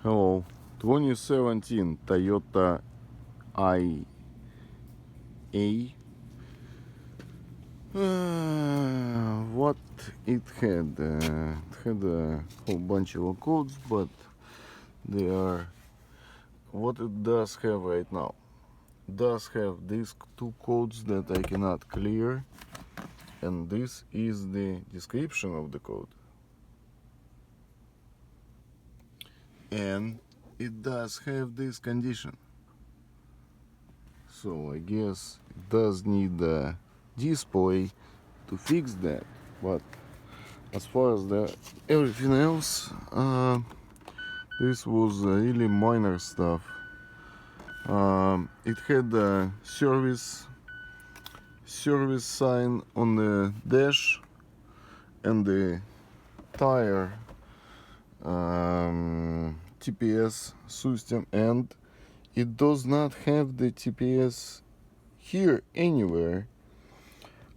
Hello, 2017 Toyota IA. What it had? It had a whole bunch of codes, but they are what it does have right now. It does have these two codes that I cannot clear, and this is the description of the code. And it does have this condition. So I guess it does need a display to fix that, but as far as everything else, this was really minor stuff. It had a service sign on the dash and the tire TPS system, and it does not have the TPS here anywhere.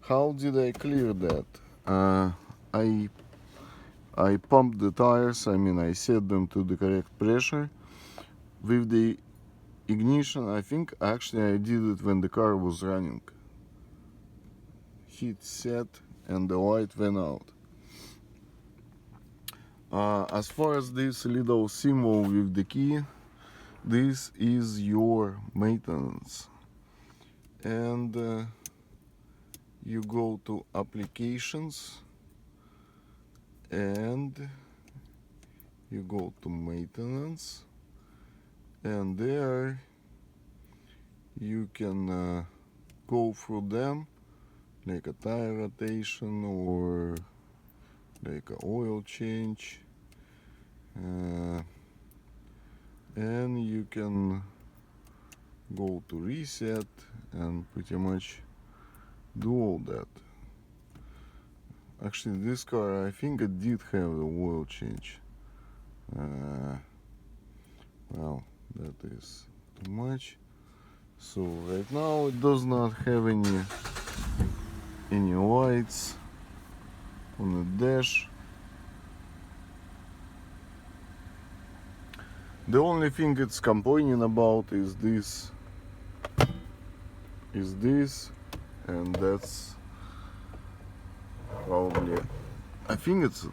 How did I clear that? I pumped the tires, I set them to the correct pressure. With the ignition, I think actually I did it when the car was running. Hit set and the light went out. As far as this little symbol with the key, this is your maintenance. And you go to applications and you go to maintenance, and there you can go through them, like a tire rotation or like an oil change, and you can go to reset and pretty much do all that. Actually, this car, I think it did have the oil change. Well, that is too much. So right now it does not have any lights on the dash. The only thing it's complaining about is this, and that's probably, I think it's,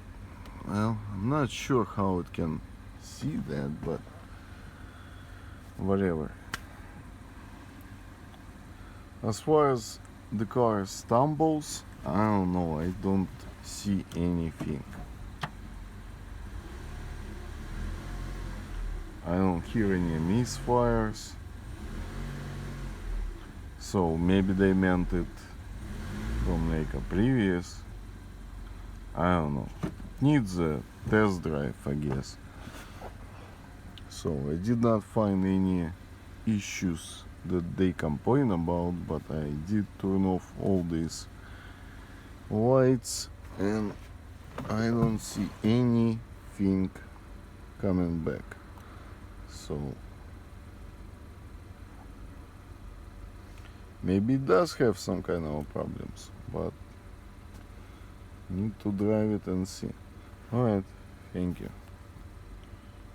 well, I'm not sure how it can see that, but whatever. As far as the car stumbles, I don't know, I don't see anything. I don't hear any misfires. So maybe they meant it from like a previous, I don't know. It needs a test drive, I guess. So I did not find any issues that they complain about, but I did turn off all these lights and I don't see anything coming back. So maybe it does have some kind of problems, but need to drive it and see. Alright, thank you.